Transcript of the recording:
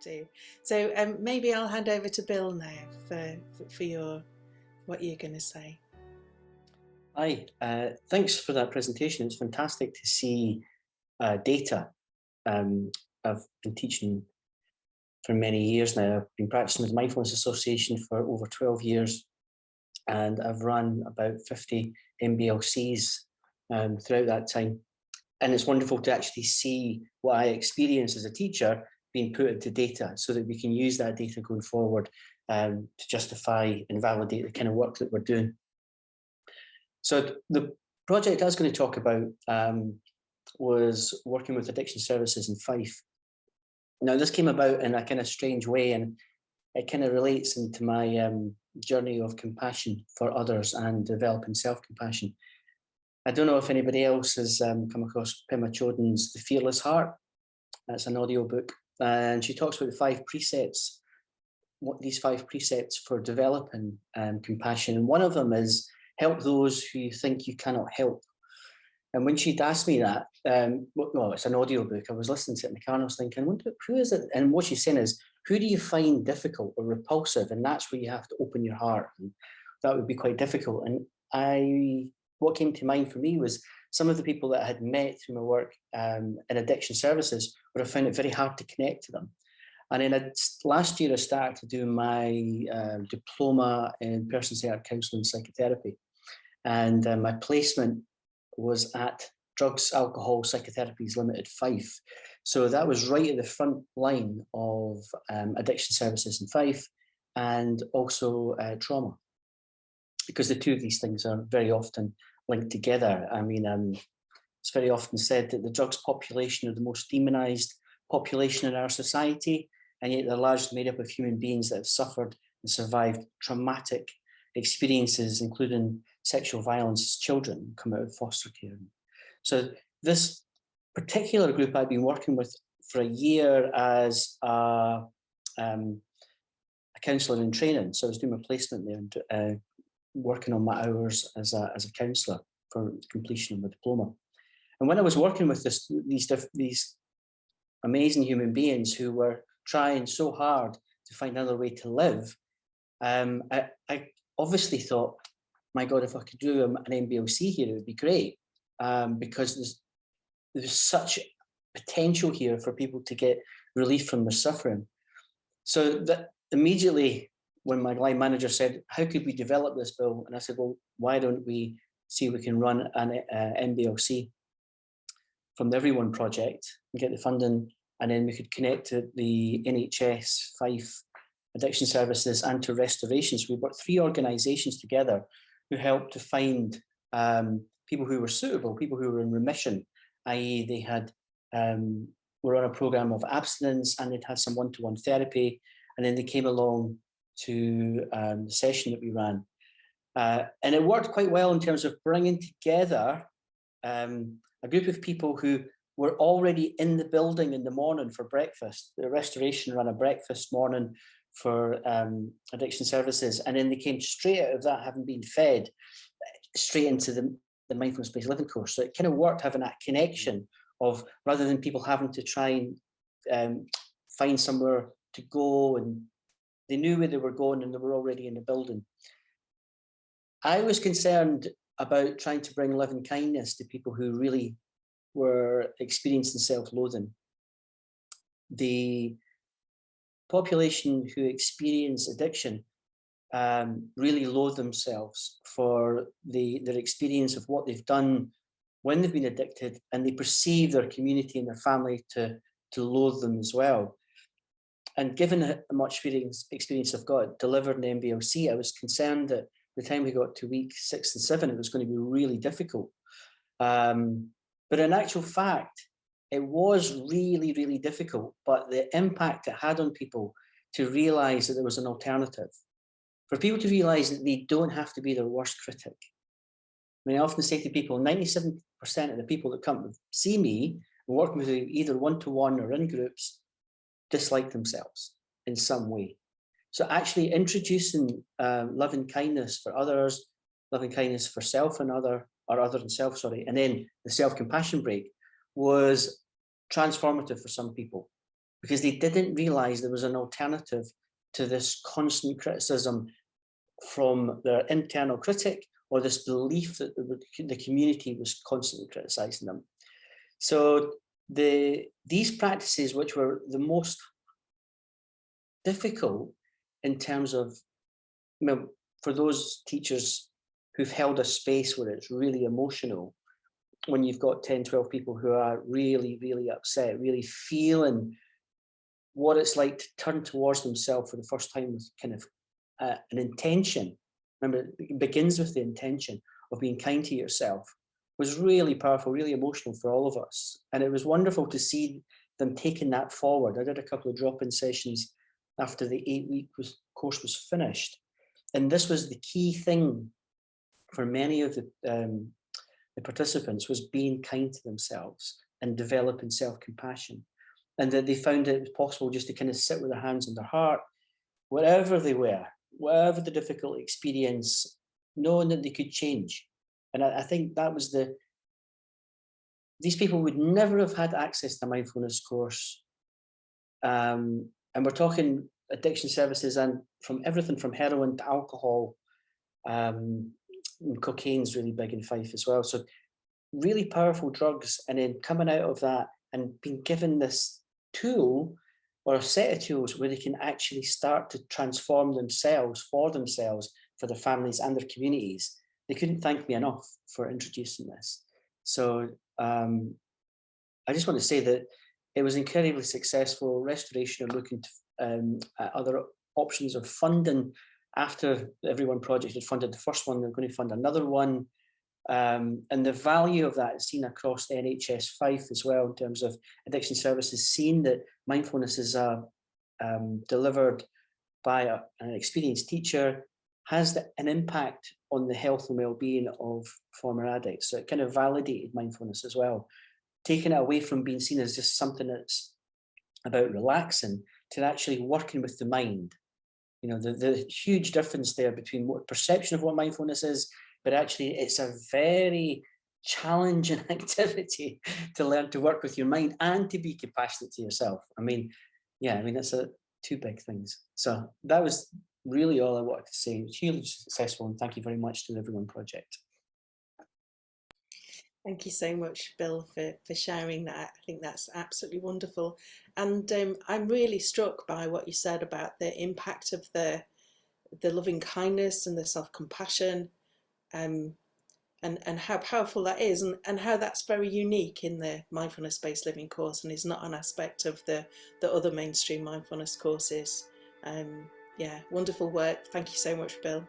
do. So maybe I'll hand over to Bill now for what you're going to say. Hi, thanks for that presentation. It's fantastic to see data. I've been teaching for many years now. I've been practicing with the Mindfulness Association for over 12 years, and I've run about 50 MBLCs throughout that time. And it's wonderful to actually see what I experience as a teacher being put into data so that we can use that data going forward to justify and validate the kind of work that we're doing. So the project I was going to talk about was working with addiction services in Fife. Now, this came about in a kind of strange way, and it kind of relates into my journey of compassion for others and developing self-compassion. I don't know if anybody else has come across Pema Chodron's The Fearless Heart. That's an audiobook, and she talks about the 5 precepts, what these 5 precepts for developing compassion. And one of them is help those who you think you cannot help. And when she'd asked me that, well, it's an audiobook, I was listening to it in the car and I was thinking, who is it? And what she's saying is, who do you find difficult or repulsive? And that's where you have to open your heart. And that would be quite difficult. And what came to mind for me was some of the people that I had met through my work in addiction services, where I found it very hard to connect to them. And then last year, I started to do my diploma in person-centered counselling and psychotherapy. And my placement was at Drugs, Alcohol, Psychotherapies Limited, Fife. So that was right at the front line of addiction services in Fife, and also trauma, because the two of these things are very often linked together. I mean, it's very often said that the drugs population are the most demonized population in our society, and yet they're largely made up of human beings that have suffered and survived traumatic experiences, including sexual violence as children, come out of foster care. So this particular group I've been working with for a year as a counsellor in training. So I was doing my placement there and working on my hours as a counsellor for completion of my diploma. And when I was working with these amazing human beings who were trying so hard to find another way to live, I obviously thought, my God, if I could do an MBLC here, it would be great, because there's such potential here for people to get relief from their suffering. So that immediately, when my line manager said, how could we develop this, Bill? And I said, well, why don't we see if we can run an MBLC from the Everyone project and get the funding, and then we could connect to the NHS, Fife addiction services, and to restoration. So we brought 3 organisations together who helped to find people who were suitable, people who were in remission, i.e. they had were on a programme of abstinence and they'd had some one-to-one therapy, and then they came along to the session that we ran. And it worked quite well in terms of bringing together a group of people who were already in the building in the morning for breakfast. The restoration ran a breakfast morning for addiction services, and then they came straight out of that, having been fed, straight into the mindfulness-based living course. So it kind of worked, having that connection of, rather than people having to try and find somewhere to go, and they knew where they were going and they were already in the building. I was concerned about trying to bring loving kindness to people who really were experiencing self-loathing. The population who experience addiction really loathe themselves for their experience of what they've done when they've been addicted, and they perceive their community and their family to loathe them as well. And given how much experience I've got delivered in MBLC, I was concerned that by the time we got to week 6 and 7, it was going to be really difficult. But in actual fact, it was really, really difficult. But the impact it had on people to realise that there was an alternative, for people to realise that they don't have to be their worst critic. I mean, I often say to people, 97% of the people that come see me and work with me either one-to-one or in groups dislike themselves in some way. So actually introducing loving kindness for others, loving kindness for self and other, or other than self, sorry, and then the self-compassion break was transformative for some people, because they didn't realize there was an alternative to this constant criticism from their internal critic, or this belief that the community was constantly criticizing them. So these practices, which were the most difficult in terms of, you know, for those teachers who've held a space where it's really emotional, when you've got 10, 12 people who are really, really upset, really feeling what it's like to turn towards themselves for the first time with kind of an intention. Remember, it begins with the intention of being kind to yourself. Was really powerful, really emotional for all of us. And it was wonderful to see them taking that forward. I did a couple of drop-in sessions after the 8-week course was finished. And this was the key thing for many of the participants, was being kind to themselves and developing self-compassion. And that they found it possible just to kind of sit with their hands on their heart, wherever they were, whatever the difficult experience, knowing that they could change. And I think that was these people would never have had access to a mindfulness course. And we're talking addiction services, and from everything from heroin to alcohol. Cocaine's really big in Fife as well. So really powerful drugs, and then coming out of that and being given this tool or a set of tools where they can actually start to transform themselves, for their families and their communities. They couldn't thank me enough for introducing this. So I just want to say that it was incredibly successful. Restoration are looking to, at other options of funding. After the Everyone Project had funded the first one, they're going to fund another one. And the value of that is seen across the NHS Fife as well, in terms of addiction services, seeing that mindfulness is delivered by an experienced teacher, has an impact on the health and well-being of former addicts. So it kind of validated mindfulness as well, taking it away from being seen as just something that's about relaxing to actually working with the mind. You know, the huge difference there between what perception of what mindfulness is, but actually it's a very challenging activity to learn to work with your mind and to be compassionate to yourself. I mean, yeah, I mean, that's two big things. So that was really all I wanted to say. It was hugely successful, and thank you very much to the Everyone Project. Thank you so much, Bill, for sharing that. I think that's absolutely wonderful. And I'm really struck by what you said about the impact of the loving kindness and the self-compassion, and how powerful that is, and how that's very unique in the mindfulness-based living course and is not an aspect of the other mainstream mindfulness courses. Yeah, wonderful work. Thank you so much, Bill.